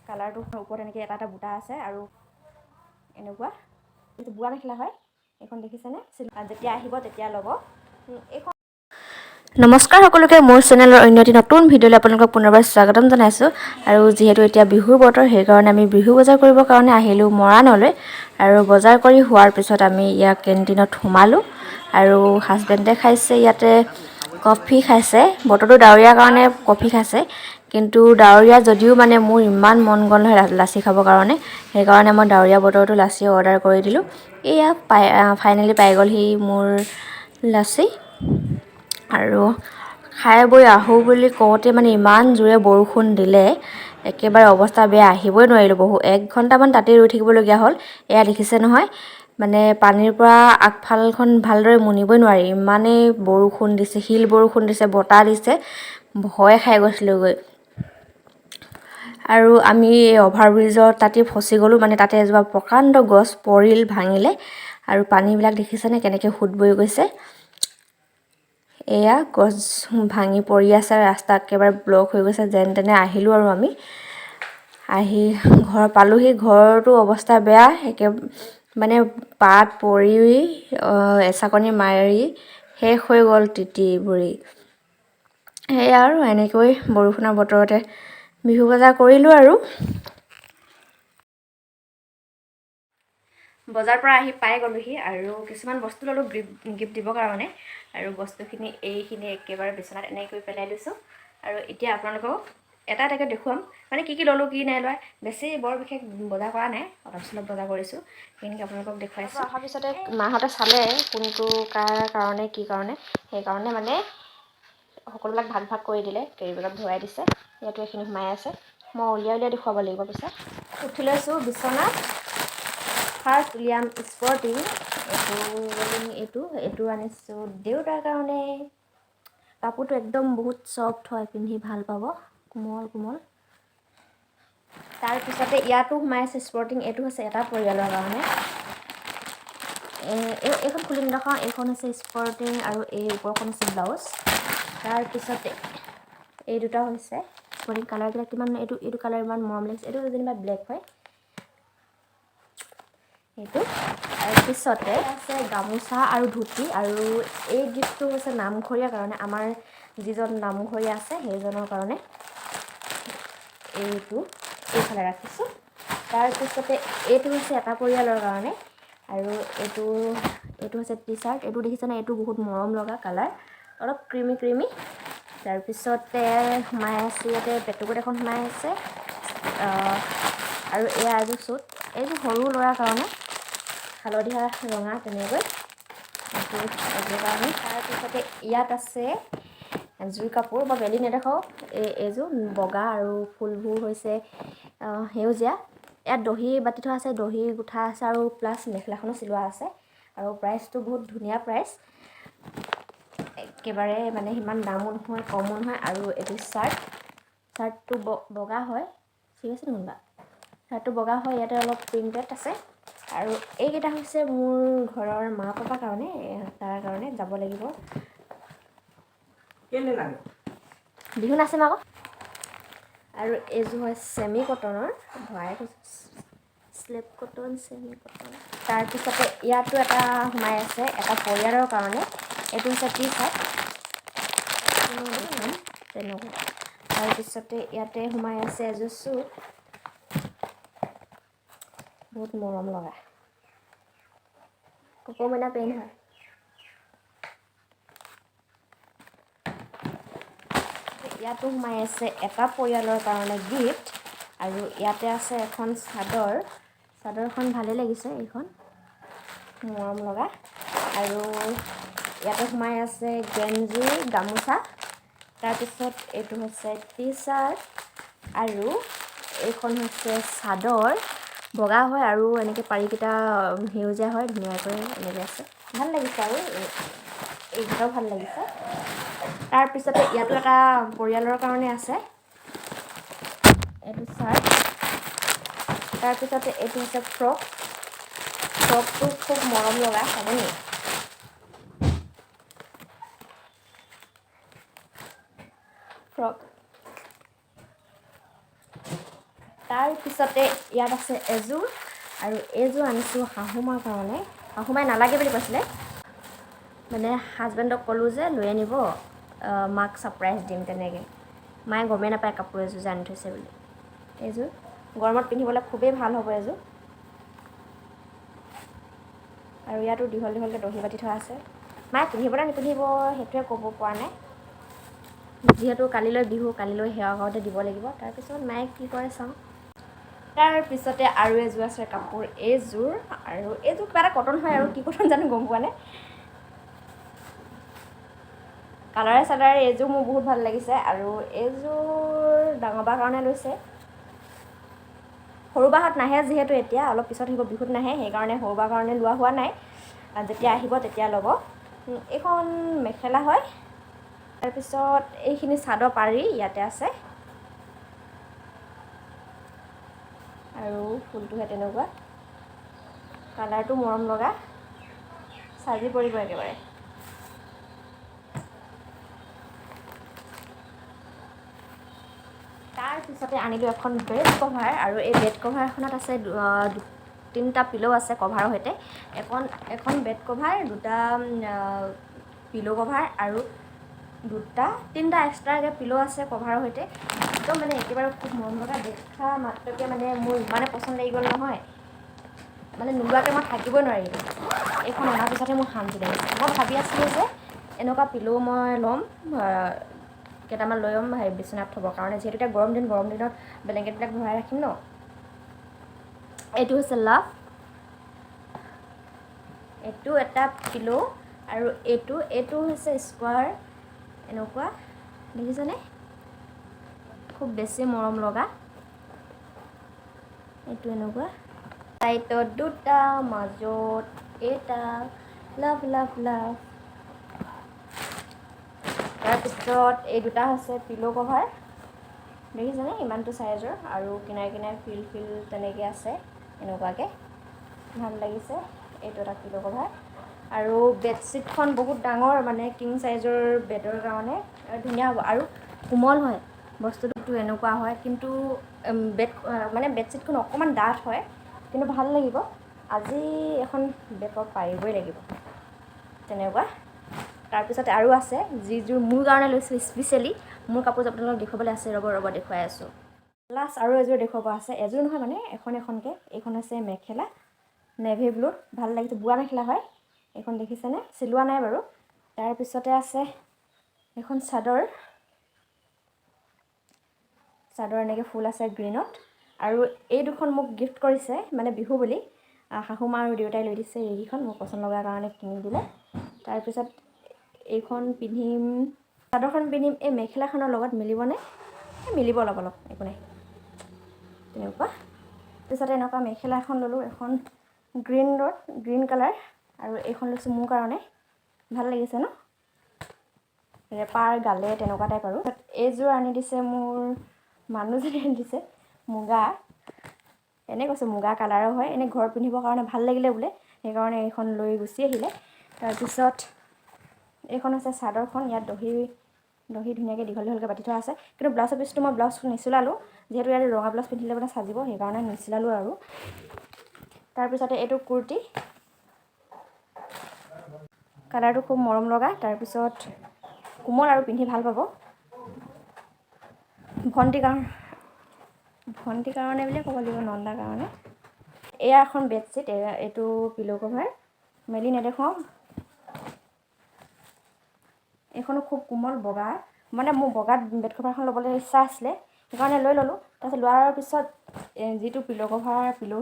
কালাৰটো ওপৰত এনেকৈ এটা এটা বুটা আছে আৰু এনেকুৱা এইটো বোৱা মেখেলা হয়। এইখন দেখিছেনে? যেতিয়া আহিব তেতিয়া ল'ব। এইখন নমস্কাৰ সকলোকে, মোৰ চেনেলৰ অন্য এটি নতুন ভিডিঅ'লৈ আপোনালোকক পুনৰবাৰ স্বাগতম জনাইছোঁ। আৰু যিহেতু এতিয়া বিহুৰ বতৰ, সেইকাৰণে আমি বিহু বজাৰ কৰিবৰ কাৰণে আহিলোঁ মৰাণলৈ। আৰু বজাৰ কৰি হোৱাৰ পিছত আমি ইয়াত কেণ্টিনত সোমালোঁ আৰু হাজবেণ্ডে খাইছে ইয়াতে কফি খাইছে। বতৰটো ডাৱৰীয়াৰ কাৰণে কফি খাইছে, কিন্তু ডাৱৰীয়া যদিও মানে মোৰ ইমান মন গ'ল নহয় লাচি খাবৰ কাৰণে, সেইকাৰণে মই ডাৱৰীয়া বতৰটো লাচি অৰ্ডাৰ কৰি দিলোঁ। এয়া ফাইনেলি পাই গ'লহি মোৰ লাচি। আৰু খাই বৈ আহোঁ বুলি কওঁতে মানে ইমান জোৰে বৰষুণ দিলে, একেবাৰে অৱস্থা বেয়া, আহিবই নোৱাৰিলোঁ। 1 ঘণ্টামান তাতেই ৰৈ থাকিবলগীয়া হ'ল। এয়া দেখিছে নহয়, মানে পানীৰ পৰা আগফালখন ভালদৰে মুনিবই নোৱাৰি, ইমানেই বৰষুণ দিছে, শিল বৰষুণ দিছে, বতাহ দিছে, ভয় খাই গৈছিলোঁগৈ। আৰু আমি এই অভাৰব্ৰিজৰ তাতে ফচি গ'লোঁ, মানে তাতে এজোপা প্ৰকাণ্ড গছ পৰিল, ভাঙিলে। আৰু পানীবিলাক দেখিছেনে কেনেকৈ সোঁত বৈ গৈছে। এয়া গছ ভাঙি পৰি আছে, ৰাস্তা একেবাৰে ব্লক হৈ গৈছে। যেন তেনে আহিলোঁ আৰু আমি আহি ঘৰ পালোঁহি। ঘৰটো অৱস্থা বেয়া, মানে পাত পৰি এচাকনি মাৰি শেষ হৈ গ'ল তিতি বুৰি। সেয়া আৰু এনেকৈ বৰষুণৰ বতৰতে বিহু বজাৰ কৰিলোঁ। আৰু বজাৰৰ পৰা আহি পাই গ'লোহি আৰু কিছুমান বস্তু ল'লোঁ গিফ্ট দিবৰ কাৰণে। আৰু বস্তুখিনি এইখিনি একেবাৰে বিচনাত এনেকৈ পেলাই দিছোঁ। আৰু এতিয়া আপোনালোকক এটা এটাকৈ দেখুৱাম, মানে কি ল'লোঁ কি নাই লোৱা। বেছি বৰ বিশেষ বজাৰ কৰা নাই, অলপ চলপ বজাৰ কৰিছোঁ, সেইখিনিকে আপোনালোকক দেখুৱাইছোঁ। অহাৰ পিছতে মাহঁতে চালে কোনটো কাৰ কাৰণে কি কাৰণে, সেইকাৰণে মানে সকলোবিলাক ভাগ ভাগ কৰি দিলে, কেৰিবেগত ভৰাই দিছে। ইয়াতো এইখিনি সোমাই আছে, মই উলিয়াই উলিয়াই দেখুৱাব লাগিব। পিছত উঠি লৈছোঁ বিচনাত। ফাৰ্ষ্ট উলিয়াম স্পৰ্টিং। এইটো আনিছোঁ দেউতাৰ কাৰণে। কাপোৰটো একদম বহুত ছফ্ট হয়, পিন্ধি ভাল পাব, কোমল কোমল। তাৰপিছতে ইয়াতো সোমাই আছে স্পৰ্টিং। এইটো হৈছে এটা পৰিয়ালৰ কাৰণে। এইখন খুলি নেদেখাওঁ, এইখন হৈছে স্পৰ্টিং আৰু এই ওপৰখন হৈছে ব্লাউজ। তাৰপিছতে এই দুটা হৈছে স্পৰ্টিং। কালাৰবিলাক কিমান, এইটো কালাৰ ইমান মৰম লাগিছে। এইটো যেনিবা ব্লেক হয় এইটো। তাৰপিছতে আছে গামোচা আৰু ধুতি। আৰু এই গিফ্টটো হৈছে নামঘৰীয়াৰ কাৰণে, আমাৰ যিজন নামঘৰীয়া আছে সেইজনৰ কাৰণে। এইফালে ৰাখিছোঁ। তাৰপিছতে এইটো হৈছে এটা পৰিয়ালৰ কাৰণে। আৰু এইটো হৈছে টি চাৰ্ট। এইটো দেখিছেনে, এইটো বহুত মৰম লগা কালাৰ, অলপ ক্ৰিমি ক্ৰিমি। তাৰপিছতে সোমাই আছে ইয়াতে পেটুকুট এখন সোমাই আছে। আৰু এয়া এযোৰ চুট, এইযোৰ সৰু ল'ৰাৰ কাৰণে, হালধীয়া ৰঙা তেনেকৈ এইযোৰ কাৰণে। তাৰপিছতে ইয়াত আছে জুই কাপোৰ, মই মেলি নেদেখাওঁ। এইযোৰ বগা আৰু ফুলবোৰ হৈছে সেউজীয়া। ইয়াত দহি বাতি থোৱা আছে, দহি গুঠা আছে আৰু প্লাছ মেখেলাখনো চিলোৱা আছে। আৰু প্ৰাইচটো বহুত ধুনীয়া প্ৰাইচ, একেবাৰে মানে সিমান দামো নহয় কমো নহয়। আৰু এইটো চাৰ্টটো বগা হয়, ঠিক আছে কোনোবা, চাৰ্টটো বগা হয়, ইয়াতে অলপ প্ৰিণ্টেড আছে। আৰু এইকেইটা হৈছে মোৰ ঘৰৰ মা পাপাৰ কাৰণে, তাৰ কাৰণে যাব লাগিব। বিহু নাচিম আকৌ। আৰু এইযোৰ হয় চেমি কটনৰ, স্লেপ কটন, চেমি কটন। তাৰপিছতে ইয়াতো এটা সোমাই আছে এটা পৰিয়ালৰ কাৰণে। এইটো হৈছে টি চাৰ্ট তেনেকুৱা। তাৰপিছতে ইয়াতে সোমাই আছে এযোৰ চুট, বহুত মৰম লগা, কপৌমইনা পেইণ্ট হয়। ইয়াতো সোমাই আছে এটা পৰিয়ালৰ কাৰণে গিফ্ট। আৰু ইয়াতে আছে এখন চাদৰখন ভালেই লাগিছে, এইখন মৰম লগা। আৰু ইয়াতে সোমাই আছে গেঞ্জি, গামোচা। তাৰপিছত এইটো হৈছে টি চাৰ্ট আৰু এইখন হৈছে চাদৰ, বগা হয় আৰু এনেকৈ পাৰিকেইটা সেউজীয়া হয়, ধুনীয়াকৈ এনেকৈ আছে, ভাল লাগিছে। আৰু এইকেইটাও ভাল লাগিছে। তাৰপিছতে ইয়াতো এটা পৰিয়ালৰ কাৰণে আছে, এইটো চাৰ্ট। তাৰপিছতে এইটো হৈছে ফ্ৰকটো খুব মৰম লগা, হয়নে? ফ্ৰক তাৰপিছতে ইয়াত আছে এযোৰ, আৰু এইযোৰ আনিছোঁ শাহুমাৰ কাৰণে। শাহুমাই নালাগে বুলি কৈছিলে, মানে হাজবেণ্ডক ক'লোঁ যে লৈ আনিব, মাক ছাৰপ্ৰাইজ দিম তেনেকৈ। মায়ে গমেই নাপায় কাপোৰ এযোৰ যে আনি থৈছে বুলি। এইযোৰ গৰমত পিন্ধিবলৈ খুবেই ভাল হ'ব এযোৰ। আৰু ইয়াতো দীঘল দীঘলকৈ দহি বাতি থোৱা আছে। মায়ে পিন্ধিবলৈ নিপিন্ধিব সেইটোৱে ক'ব পৰা নাই, যিহেতু কালিলৈ বিহু, কালিলৈ সেৱা ঘৰতে দিব লাগিব। তাৰপিছত মায়ে কি কৰে চাওঁ। তাৰপিছতে আৰু এযোৰ আছে কাপোৰ, এইযোৰ। আৰু এইযোৰ কিবা এটা কটন হয়, আৰু কি কটন জানো গম পোৱা নাই। কালাৰে চালাৰে এইযোৰ মোৰ বহুত ভাল লাগিছে। আৰু এইযোৰ ডাঙৰ বাৰ কাৰণে লৈছে। সৰু বাহঁত নাহে যিহেতু এতিয়া, অলপ পিছত আহিব, বিহুত নাহে, সেইকাৰণে সৰু বাৰ কাৰণে লোৱা হোৱা নাই। যেতিয়া আহিব তেতিয়া ল'ব। এইখন মেখেলা হয়। তাৰপিছত এইখিনি চাদৰ পাৰি ইয়াতে আছে, আৰু ফুলটোহে তেনেকুৱা। কালাৰটো মৰম লগা, চাজি পৰিব একেবাৰে। তাৰপিছতে আনিলোঁ এখন বেড কভাৰ, আৰু এই বেড কভাৰখনত আছে 3টা পিল' আছে কভাৰৰ সৈতে। এখন বেড কভাৰ, 2টা পিল' কভাৰ, আৰু 3টা এক্সট্ৰাকৈ পিল' আছে কভাৰৰ সৈতে। একদম মানে একেবাৰে খুব মৰম লগা, দেখা মাত্ৰকে মানে মোৰ ইমানে পচন্দ লাগি গ'ল নহয়, মানে নোলোৱাকৈ মই থাকিবই নোৱাৰিলোঁ। এইখন অনাৰ পিছতহে মোৰ শান্তি লাগিছে। মই ভাবি আছিলোঁ যে এনেকুৱা পিল' মই ল'ম, কেইটামান লৈ ল'ম বিচনাত থ'বৰ কাৰণে, যিহেতু এতিয়া গৰম দিনত ব্লেংকেটবিলাক ভৰাই ৰাখিম ন। এইটো হৈছে লাভ, এইটো এটা পিল', আৰু এইটো হৈছে স্কোৱাৰ, এনেকুৱা দেখিছেনে, খুব বেছি মৰম লগা। এইটো এনেকুৱা চাইডত 2টা, মাজত এটা, লাভ লাভ লাভ। তাৰপিছত এই 2টা হৈছে পিল' কভাৰ, দেখিছেনে ইমানটো চাইজৰ, আৰু কিনাৰে কিনাৰে ফিল তেনেকৈ আছে, এনেকুৱাকৈ ভাল লাগিছে। এইটো এটা পিল' কভাৰ। আৰু বেডশ্বীটখন বহুত ডাঙৰ, মানে কিং চাইজৰ বেডৰ কাৰণে ধুনীয়া হ'ব, আৰু কোমল হয় বস্তুটো, এনেকুৱা হয়। কিন্তু বেডশ্বীটখন অকণমান ডাঠ হয়, কিন্তু ভাল লাগিব। আজি এখন বেডৰ পাৰিবই লাগিব তেনেকুৱা। তাৰপিছতে আৰু আছে, যিযোৰ মোৰ কাৰণে লৈছোঁ স্পেচিয়েলি। মোৰ কাপোৰ আপোনালোকক দেখুৱাবলৈ আছে, ৰ'ব দেখুৱাই আছোঁ। লাষ্ট আৰু এযোৰ দেখুৱাব আছে, এযোৰ নহয় মানে এখনকৈ। এইখন হৈছে মেখেলা, নেভি ব্লু, ভাল লাগিছে, বোৱা মেখেলা হয়। এইখন দেখিছেনে, চিলোৱা নাই বাৰু। তাৰপিছতে আছে এখন চাদৰ এনেকৈ ফুল আছে গ্ৰীণত। আৰু এই দুখন মোক গিফ্ট কৰিছে, মানে বিহু বুলি শাহুমা আৰু দেউতাই লৈ দিছে। এইকেইখন মোৰ পচন্দ লগাৰ কাৰণে কিনি দিলে। তাৰপিছত এইখন পিন্ধিম, চাদৰখন পিন্ধিম এই মেখেলাখনৰ লগত, মিলিবনে? মিলিব অলপ একো নাই, তেনেকুৱা। তাৰপিছতে এনেকুৱা মেখেলা এখন ল'লোঁ, এখন গ্ৰীণ কালাৰ, আৰু এইখন লৈছোঁ মোৰ কাৰণে, ভাল লাগিছে ন, ৰেপাৰ গালে তেনেকুৱা টাইপ। আৰু এইযোৰ আনি দিছে মোৰ মানুহজনে, আনি দিছে মুগা, এনে কৈছে মুগা কালাৰৰ হয়, এনেই ঘৰত পিন্ধিবৰ কাৰণে ভাল লাগিলে বোলে, সেইকাৰণে এইখন লৈ গুচি আহিলে। তাৰপিছত এইখন হৈছে চাদৰখন, ইয়াত দহি ধুনীয়াকৈ দীঘল দীঘলকৈ বাতি থোৱা আছে। কিন্তু ব্লাউজৰ পিচটো মই ব্লাউজ নিচিলালোঁ, যিহেতু ইয়াত ৰঙা ব্লাউজ পিন্ধিলে মানে সাজিব, সেইকাৰণে নিচিলালোঁ। আৰু তাৰপিছতে এইটো কুৰ্তি, কালাৰটো খুব মৰম লগা, তাৰপিছত কোমল আৰু পিন্ধি ভাল পাব। ভণ্টিৰ কাৰণে বুলিয়ে ক'ব লাগিব, নন্দাৰ কাৰণে। এয়া এখন বেডশ্বীট, এইটো পিল' কভাৰ, মেলি নেদেখুৱাওঁ। এইখনো খুব কোমল বগা, মানে মোৰ বগা বেড কভাৰখন ল'বলৈ ইচ্ছা আছিলে, সেইকাৰণে লৈ ল'লোঁ। তাৰপিছত লোৱাৰ পিছত যিটো পিল'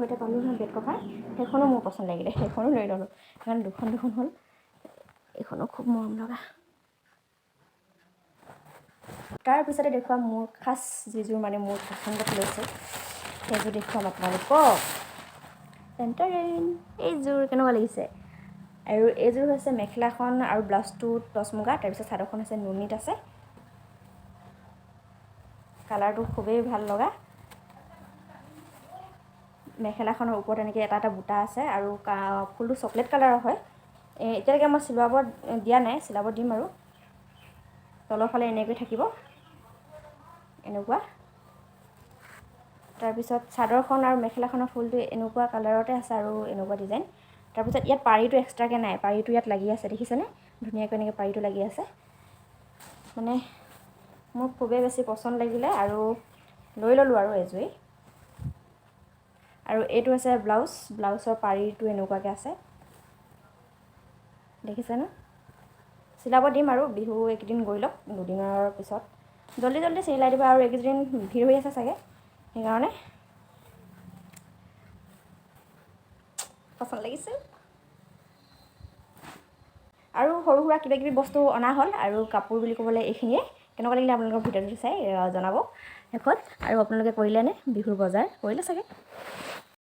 সৈতে পালোঁ নহয় বেড কভাৰ, সেইখনো মোৰ পচন্দ লাগিলে, সেইখনো লৈ ল'লোঁ। সেইকাৰণে দুখন হ'ল। এইখনো খুব মৰম লগা। তাৰপিছতে দেখুৱাম মোৰ খাচ যিযোৰ মানে মোৰ পচন্দত লৈছোঁ, সেইযোৰ দেখুৱাম আপোনালোকক। এইযোৰ কেনেকুৱা লাগিছে? আৰু এইযোৰ হৈছে মেখেলাখন, আৰু ব্লাউজটো টচ মুগা, তাৰপিছত চাদৰখন হৈছে নুনিত আছে। কালাৰটো খুবেই ভাল লগা। মেখেলাখনৰ ওপৰত এনেকৈ এটা বুটা আছে, আৰু ফুলটো চকলেট কালাৰৰ হয়। এতিয়ালৈকে মই চিলাব দিয়া নাই, চিলাব দিম। আৰু তলৰ ফালে এনেকৈ থাকিব, এনেকুৱা। তাৰপিছত চাদৰখন আৰু মেখেলাখনৰ ফুলটো এনেকুৱা কালাৰতে আছে আৰু এনেকুৱা ডিজাইন। তাৰপিছত ইয়াত পাৰিটো এক্সট্ৰাকৈ নাই, পাৰিটো ইয়াত লাগি আছে দেখিছেনে, ধুনীয়াকৈ এনেকৈ পাৰিটো লাগি আছে। মানে মোৰ খুবেই বেছি পচন্দ লাগিলে আৰু লৈ ল'লোঁ আৰু এযোৰি। আৰু এইটো আছে ব্লাউজ, ব্লাউজৰ পাৰিটো এনেকুৱাকৈ আছে দেখিছেনে। চিলাব দিম আৰু বিহু এইকেইদিন গৈ লওক, দুদিনৰ পিছত জল্দি জল্দি চিলাই দিবা। আৰু এইকেইদিন ভিৰ হৈ আছে চাগে, সেইকাৰণে পচন্দ লাগিছে। আৰু সৰু সুৰা কিবাকিবি বস্তু অনা হ'ল, আৰু কাপোৰ বুলি ক'বলৈ এইখিনিয়ে। কেনেকুৱা লাগিলে আপোনালোকৰ ভিডিঅ'টো চাই জনাব শেষত। আৰু আপোনালোকে কৰিলেনে বিহুৰ বজাৰ, কৰিলে চাগে।